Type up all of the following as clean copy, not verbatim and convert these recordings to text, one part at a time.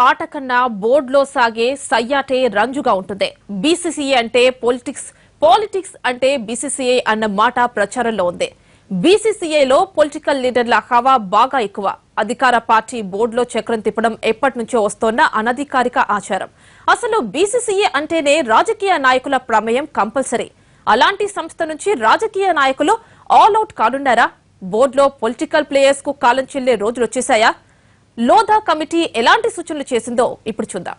ఆట కన్నా బోర్డులో సాగే సయ్యాటే రంజుగా ఉంటుంది. బీసీసీఐ అంటే పాలిటిక్స్ అంటే బీసీసీఐ అన్న మాట ప్రచారంలో ఉంది. బీసీసీఐలో పొలిటికల్ లీడర్ల హవా బాగా ఎక్కువ. అధికార పార్టీ బోర్డులో చక్రం తిప్పడం ఎప్పటి నుంచో వస్తోన్న అనధికారిక ఆచారం. అసలు బీసీసీఐ అంటేనే రాజకీయ నాయకుల ప్రమేయం కంపల్సరీ. అలాంటి సంస్థ నుంచి రాజకీయ నాయకులు ఆల్ అవుట్ కానున్నారా? బోర్డులో పొలిటికల్ ప్లేయర్స్ కు కాలం చెల్లే రోజులు వచ్చేశాయా? లోధా కమిటీ ఎలాంటి సూచనలు చేసిందో ఇప్పుడు చూద్దాం.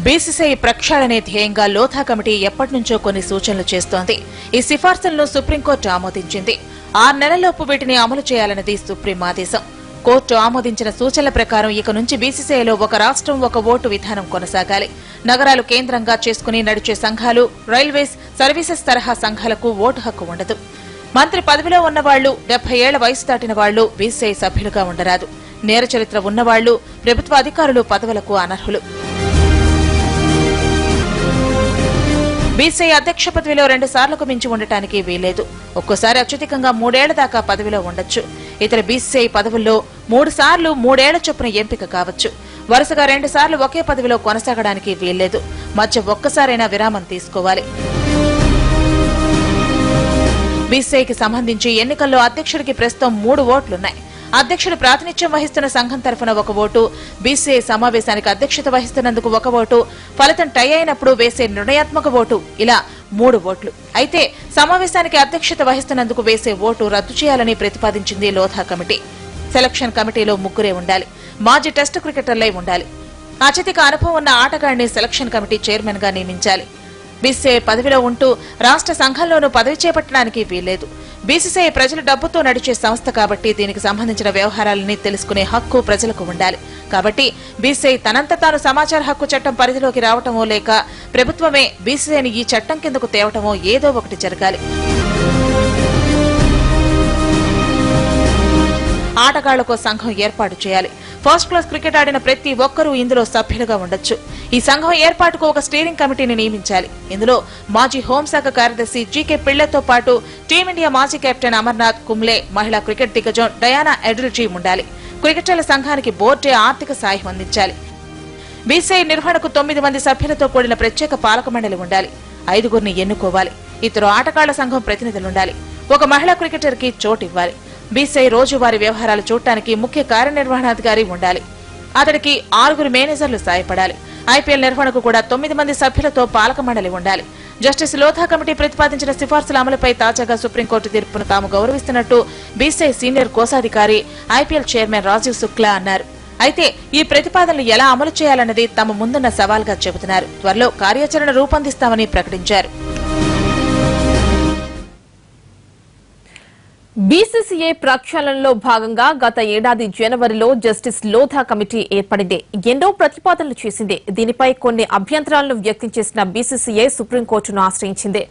బీసీసీఐ ప్రక్షాళనే ధ్యేయంగా లోధా కమిటీ ఎప్పటి నుంచో కొన్ని సూచనలు చేస్తోంది. ఈ సిఫార్సులను సుప్రీంకోర్టు ఆమోదించింది. 6 నెలల్లోపు వీటిని అమలు చేయాలన్నది సుప్రీం ఆదేశం. కోర్టు ఆమోదించిన సూచనల ప్రకారం ఇక నుంచి బీసీసీఐలో ఒక రాష్ట్రం ఒక ఓటు విధానం కొనసాగాలి. నగరాలు కేంద్రంగా చేసుకుని నడిచే సంఘాలు, రైల్వేస్, సర్వీసెస్ తరహా సంఘాలకు ఓటు హక్కు ఉండదు. మంత్రి పదవిలో ఉన్నవాళ్లు, 70 ఏళ్ల వయసు దాటిన వాళ్లు బీసీసీఐ సభ్యులుగా ఉండరాదు. నేర చరిత్ర ఉన్నవాళ్లు, ప్రభుత్వ అధికారులు పదవులకు అనర్హులు. బీసీసీఐ అధ్యక్ష పదవిలో 2 సార్లకు మించి ఉండటానికి వీల్లేదు. ఒక్కోసారి అత్యధికంగా 3 ఏళ్ల దాకా పదవిలో ఉండొచ్చు. ఇతర బీసీసీఐ పదవుల్లో 3 సార్లు 3 ఏళ్ల చొప్పున ఎంపిక కావచ్చు. వరుసగా 2 సార్లు ఒకే పదవిలో కొనసాగడానికి వీల్లేదు. మధ్య ఒక్కసారైనా విరామం తీసుకోవాలి. బీసీసీఐకి సంబంధించి ఎన్నికల్లో అధ్యక్షుడికి ప్రస్తుతం 3 ఓట్లున్నాయి. అధ్యక్షుడు ప్రాతినిధ్యం వహిస్తున్న సంఘం తరఫున 1 ఓటు, బీసీసీఐ సమావేశానికి అధ్యక్షత వహిస్తున్నందుకు 1 ఓటు, ఫలితం టై అయినప్పుడు వేసే నిర్ణయాత్మక ఓటు, ఇలా 3 ఓట్లు. అయితే సమావేశానికి అధ్యక్షత వహిస్తున్నందుకు వేసే ఓటు రద్దు చేయాలని ప్రతిపాదించింది లోధా కమిటీ. సెలక్షన్ కమిటీలో 3 ఉండాలి. మాజీ టెస్టు క్రికెటర్లే ఉండాలి. అత్యధిక అనుభవం ఉన్న ఆటగాడిని సెలక్షన్ కమిటీ చైర్మన్ గా నియమించాలి. బీసీసీఐ పదవిలో ఉంటూ రాష్ట్ర సంఘంలోనూ పదవి చేపట్టడానికి వీల్లేదు. బీసీసీఐ ప్రజల డబ్బుతో నడిచే సంస్థ కాబట్టి దీనికి సంబంధించిన వ్యవహారాలని తెలుసుకునే హక్కు ప్రజలకు ఉండాలి. కాబట్టి బీసీసీఐ తనంత తాను సమాచార హక్కు చట్టం పరిధిలోకి రావటమో లేక ప్రభుత్వమే బీసీసీఐని ఈ చట్టం కిందకు తేవటమో ఏదో ఒకటి జరగాలి. ఆటగాళ్లకో సంఘం ఏర్పాటు చేయాలి. ఫస్ట్ క్లాస్ క్రికెట్ ఆడిన ప్రతి ఒక్కరూ ఇందులో సభ్యులుగా ఉండొచ్చు. ఈ సంఘం ఏర్పాటుకు ఒక స్టీరింగ్ కమిటీని నియమించాలి. ఇందులో మాజీ హోంశాఖ కార్యదర్శి జీకే పిళ్లతో పాటు టీమిండియా మాజీ కెప్టెన్ అమర్నాథ్ కుంబ్లే, మహిళా క్రికెట్ దిగ్గజం డయానా ఎడ్రిల్జీ ఉండాలి. క్రికెటర్ల సంఘానికి బోర్డే ఆర్థిక సాయం అందించాలి. బీసీసీఐ నిర్వహణకు 9 మంది సభ్యులతో కూడిన ప్రత్యేక పాలక మండలి ఉండాలి. 5గురిని ఎన్నుకోవాలి. ఇతరు ఆటగాళ్ల సంఘం ప్రతినిధులుండాలి. ఒక మహిళా క్రికెటర్ కి చోటు ఇవ్వాలి. బీసీసీఐ రోజువారీ వ్యవహారాలు చూడటానికి ముఖ్య కార్యనిర్వహణాధికారి ఉండాలి. అతడికి 6 మేనేజర్లు సాయపడాలి. ఐపీఎల్ నిర్వహణకు కూడా 9 మంది సభ్యులతో పాలక మండలి ఉండాలి. జస్టిస్ లోధా కమిటీ ప్రతిపాదించిన సిఫార్సుల అమలుపై తాజాగా సుప్రీంకోర్టు తీర్పును తాము గౌరవిస్తున్నట్టు బీసీసీఐ సీనియర్ కోశాధికారి, ఐపీఎల్ చైర్మన్ రాజీవ్ శుక్లా అన్నారు. అయితే ఈ ప్రతిపాదనలు ఎలా అమలు చేయాలన్నది తమ ముందున్న సవాల్గా చెబుతున్నారు. త్వరలో కార్యాచరణ రూపొందిస్తామని ప్రకటించారు. బీసీసీఐ ప్రక్షాళనలో భాగంగా గత ఏడాది జనవరిలో జస్టిస్ లోధా కమిటీ ఏర్పడింది. ఎన్నో ప్రతిపాదనలు చేసింది. దీనిపై కొన్ని అభ్యంతరాలను వ్యక్తం చేసిన బీసీసీఐ సుప్రీంకోర్టును ఆశ్రయించింది.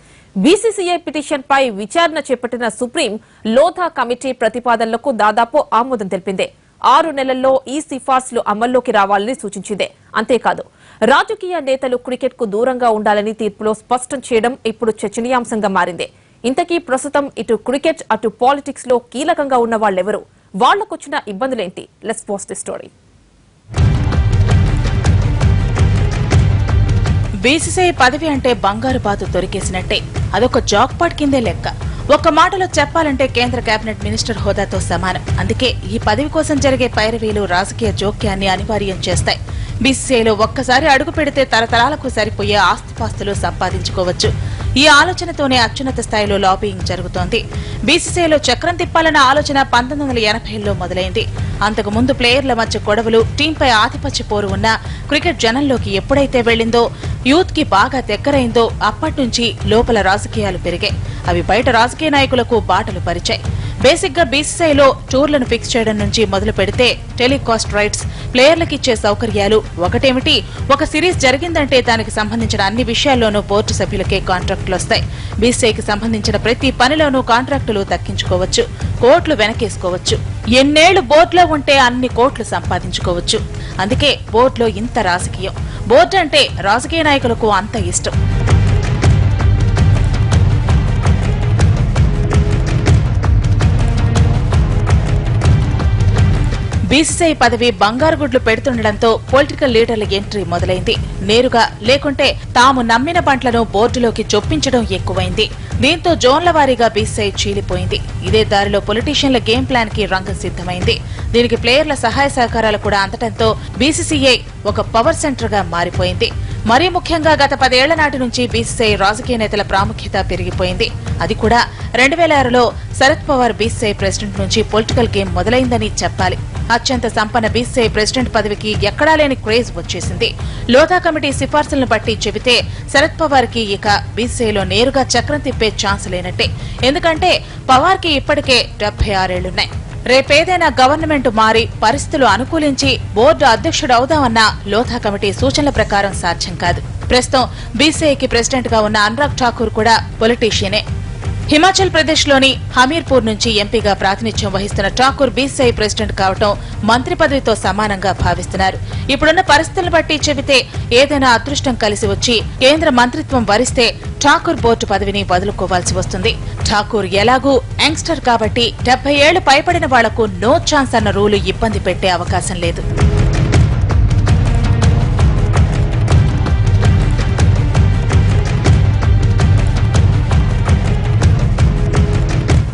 బీసీసీఐ పిటిషన్పై విచారణ చేపట్టిన సుప్రీం లోధా కమిటీ ప్రతిపాదనలకు దాదాపు ఆమోదం తెలిపింది. 6 నెలల్లో ఈ సిఫార్సులు అమల్లోకి రావాలని సూచించింది. అంతేకాదు, రాజకీయ నేతలు క్రికెట్ కు దూరంగా ఉండాలని తీర్పులో స్పష్టం చేయడం ఇప్పుడు చర్చనీయాంశంగా మారింది. ఇంతకీ ప్రస్తుతం ఇటు క్రికెట్ అటు పాలిటిక్స్ లో కీలకంగా ఉన్న వాళ్ళెవరు? వాళ్లకొచ్చిన ఇబ్బందులేంటి? Let's post the story. BCCI పదవి అంటే బంగారు బాతు దొరికేసినట్టే. అదొక జాక్పాట్ కిందే లెక్క. ఒక్క మాటలో చెప్పాలంటే కేంద్ర కేబినెట్ మినిస్టర్ హోదాతో సమానం. అందుకే ఈ పదవి కోసం జరిగే పైరవీలు రాజకీయ జోక్యాన్ని అనివార్యం చేస్తాయి. బీసీసీఐలో ఒక్కసారి అడుగు పెడితే తరతరాలకు సరిపోయే ఆస్తిపాస్తులు సంపాదించుకోవచ్చు. ఈ ఆలోచనతోనే అత్యున్నత స్థాయిలో లాబియింగ్ జరుగుతోంది. బీసీసీఐలో చక్రం తిప్పాలన్న ఆలోచన 1980లో మొదలైంది. అంతకుముందు ప్లేయర్ల మధ్య గొడవలు, టీంపై ఆధిపత్య పోరు ఉన్న క్రికెట్ జనంలోకి ఎప్పుడైతే వెళ్లిందో, యూత్ కి బాగా దగ్గరైందో అప్పటి నుంచి లోపల రాజకీయాలు పెరిగాయి. అవి బయట రాజకీయ నాయకులకు బాటలు పరిచాయి. బేసిక్ గా బీసీసీఐలో టూర్లను ఫిక్స్ చేయడం నుంచి మొదలు పెడితే టెలికాస్ట్ రైట్స్, ప్లేయర్లకు ఇచ్చే సౌకర్యాలు ఒకటేమిటి, ఒక సిరీస్ జరిగిందంటే దానికి సంబంధించిన అన్ని విషయాల్లోనూ బోర్డు సభ్యులకే కాంట్రాక్టులు వస్తాయి. బీసీసీఐకి సంబంధించిన ప్రతి పనిలోనూ కాంట్రాక్టులు దక్కించుకోవచ్చు, కోట్లు వెనకేసుకోవచ్చు. ఎన్నేళ్లు బోర్డులో ఉంటే అన్ని కోట్లు సంపాదించుకోవచ్చు. అందుకే బోర్డులో ఇంత రాజకీయం. బోర్డు అంటే రాజకీయ నాయకులకు అంత ఇష్టం. బీసీసీఐ పదవి బంగారు గుడ్లు పెడుతుండటంతో పొలిటికల్ లీడర్ల ఎంట్రీ మొదలైంది. నేరుగా లేకుంటే తాము నమ్మిన పంటలను బోర్డులోకి చొప్పించడం ఎక్కువైంది. దీంతో జోన్ల వారీగా బీసీసీఐ చీలిపోయింది. ఇదే దారిలో పొలిటీషియన్ల గేమ్ ప్లాన్ కి రంగం సిద్ధమైంది. దీనికి ప్లేయర్ల సహాయ సహకారాలు కూడా అందడంతో బీసీసీఐ ఒక పవర్ సెంటర్ గా మారిపోయింది. మరీ ముఖ్యంగా గత 10 ఏళ్ల నాటి నుంచి బీసీసీఐ రాజకీయ నేతల ప్రాముఖ్యత పెరిగిపోయింది. అది కూడా 2006లో శరద్ పవార్ బీసీసీఐ ప్రెసిడెంట్ నుంచి పొలిటికల్ గేమ్ మొదలైందని చెప్పాలి. అత్యంత సంపన్న బీసీసీఐ ప్రెసిడెంట్ పదవికి ఎక్కడా లేని క్రేజ్ వచ్చేసింది. లోధా కమిటీ సిఫార్సులను బట్టి చెబితే శరద్ పవార్ కి ఇక బీసీసీఐలో నేరుగా చక్రం తిప్పే ఛాన్స్ లేనట్టే. ఎందుకంటే పవార్ కి ఇప్పటికే 76 ఏళ్లున్నాయి. రేపేదైనా గవర్నమెంట్ మారి పరిస్థితులు అనుకూలించి బోర్డు అధ్యక్షుడు అవుదామన్నా లోధా కమిటీ సూచనల ప్రకారం సాధ్యం కాదు. ప్రస్తుతం బీసీసీఐకి ప్రెసిడెంట్ గా ఉన్న అనురాగ్ ఠాకూర్ కూడా పొలిటీషియనే. హిమాచల్ ప్రదేశ్ లోని హమీర్పూర్ నుంచి ఎంపీగా ప్రాతినిధ్యం వహిస్తున్న ఠాకూర్ బీసీసీఐ ప్రెసిడెంట్ కావడం మంత్రి పదవితో సమానంగా భావిస్తున్నారు. ఇప్పుడున్న పరిస్థితులను బట్టి చెబితే ఏదైనా అదృష్టం కలిసి వచ్చి కేంద్ర మంత్రిత్వం వరిస్తే ఠాకూర్ బోర్డు పదవిని వదులుకోవాల్సి వస్తుంది. ఠాకూర్ ఎలాగూ యంగ్స్టర్ కాబట్టి 70 ఏళ్లు పైబడిన వాళ్లకు నో ఛాన్స్ అన్న రూలు ఇబ్బంది పెట్టే అవకాశం లేదు.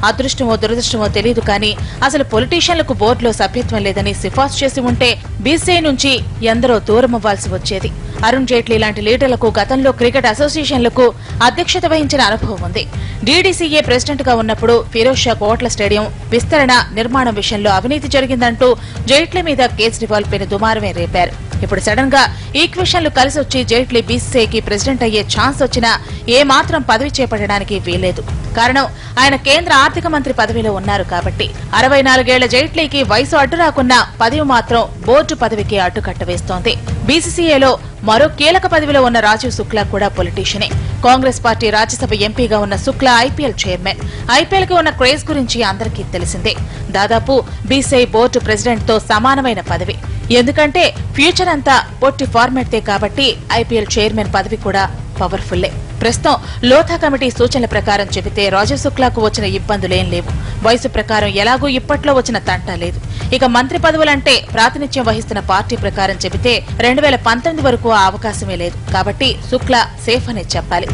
అదృష్టమో దురదృష్టమో తెలియదు కానీ అసలు పొలిటీషియన్లకు బోర్డులో సభ్యత్వం లేదని సిఫార్సు చేసి ఉంటే బీసీసీఐ నుంచి ఎందరో దూరమవ్వాల్సి వచ్చేది. అరుణ్ జైట్లీ లాంటి లీడర్లకు గతంలో క్రికెట్ అసోసియేషన్లకు అధ్యక్షత వహించిన అనుభవం ఉంది. డీడీసీఏ ప్రెసిడెంట్ గా ఉన్నప్పుడు ఫిరోజ్ షా కోట్ల స్టేడియం విస్తరణ నిర్మాణం విషయంలో అవినీతి జరిగిందంటూ జైట్లీ మీద కేజ్రీవాల్ పెను దుమారమే రేపారు. ఇప్పుడు సడన్ గా ఈక్వేషన్లు కలిసొచ్చి జైట్లీ బీసీసీఐకి ప్రెసిడెంట్ అయ్యే ఛాన్స్ వచ్చినా ఏమాత్రం పదవి చేపట్టడానికి వీల్లేదు. కారణం ఆయన కేంద్ర ఆర్థిక మంత్రి పదవిలో ఉన్నారు కాబట్టి. 64 ఏళ్ల జైట్లీకి వయసు అడ్డు రాకున్నా పదవి మాత్రం బోర్డు పదవికి అడ్డుకట్ట వేస్తోంది. బీసీసీఐలో మరో కీలక పదవిలో ఉన్న రాజీవ్ శుక్లా కూడా పొలిటీషియనే. కాంగ్రెస్ పార్టీ రాజ్యసభ ఎంపీగా ఉన్న శుక్లా ఐపీఎల్ చైర్మన్. ఐపీఎల్ కి ఉన్న క్రేజ్ గురించి అందరికీ తెలిసిందే. దాదాపు బీసీసీఐ బోర్డు ప్రెసిడెంట్ తో సమానమైన పదవి. ఎందుకంటే ఫ్యూచర్ అంతా పొట్టి ఫార్మాట్తే కాబట్టి ఐపీఎల్ చైర్మన్ పదవి కూడా పవర్ఫుల్లే. ప్రస్తుతం లోధా కమిటీ సూచనల ప్రకారం చెబితే రాజీవ్ శుక్లాకు వచ్చిన ఇబ్బందులేం లేవు. వయసు ప్రకారం ఎలాగూ ఇప్పట్లో వచ్చిన తంటా లేదు. ఇక మంత్రి పదవులంటే ప్రాతినిధ్యం వహిస్తున్న పార్టీ ప్రకారం చెబితే 2019 వరకు ఆ అవకాశమే లేదు. కాబట్టి శుక్లా సేఫ్ అనే చెప్పాలి.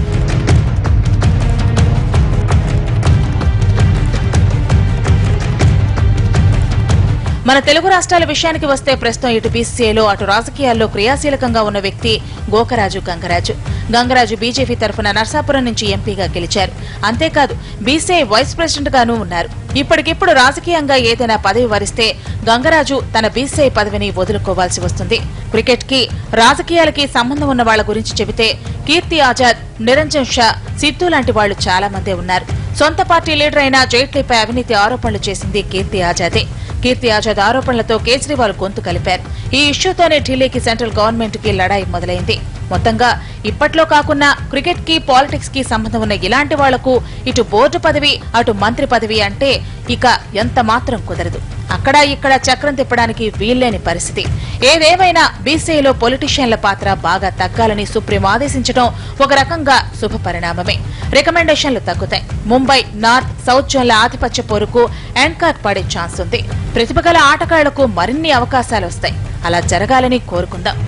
మన తెలుగు రాష్ట్రాల విషయానికి వస్తే ప్రస్తుతం ఇటు బీసీసీఐలో అటు రాజకీయాల్లో క్రియాశీలకంగా ఉన్న వ్యక్తి గోకరాజు గంగరాజు. గంగరాజు బీజేపీ తరఫున నర్సాపురం నుంచి ఎంపీగా గెలిచారు. అంతేకాదు బీసీసీఐ వైస్ ప్రెసిడెంట్ గానూ ఉన్నారు. ఇప్పటికిప్పుడు రాజకీయంగా ఏదైనా పదవి వరిస్తే గంగరాజు తన బీసీసీఐ పదవిని వదులుకోవాల్సి వస్తుంది. క్రికెట్ కి రాజకీయాలకి సంబంధం ఉన్న వాళ్ల గురించి చెబితే కీర్తి ఆజాద్, నిరంజన్ షా, సిద్ధు లాంటి వాళ్లు చాలా మందే ఉన్నారు. సొంత పార్టీ లీడర్ అయిన జైట్లీపై అవినీతి ఆరోపణలు చేసింది కీర్తి ఆజాదే. కీర్తి ఆజాద్ ఆరోపణలతో కేజ్రీవాల్ గొంతు కలిపారు. ఈ ఇష్యూతోనే ఢిల్లీకి సెంట్రల్ గవర్నమెంట్ కి లడాయి మొదలైంది. మొత్తంగా ఇప్పట్లో కాకున్నా క్రికెట్ కి పాలిటిక్స్ కి సంబంధం ఉన్న ఇలాంటి వాళ్లకు ఇటు బోర్డు పదవి అటు మంత్రి పదవి అంటే ఇక ఎంత మాత్రం కుదరదు. అక్కడా ఇక్కడ చక్రం తిప్పడానికి వీల్లేని పరిస్థితి. ఏదేమైనా బీసీఐలో పొలిటీషియన్ల పాత్ర బాగా తగ్గాలని సుప్రీం ఆదేశించడం ఒక రకంగా శుభ పరిణామమే. రికమెండేషన్లు తగ్గుతాయి. ముంబై, నార్త్, సౌత్ జోన్ల ఆధిపత్య పోరుకు ఎండ్కాట్ పడే ఛాన్స్ ఉంది. ప్రతిభ గల ఆటగాళ్లకు మరిన్ని అవకాశాలు వస్తాయి. అలా జరగాలని కోరుకుందాం.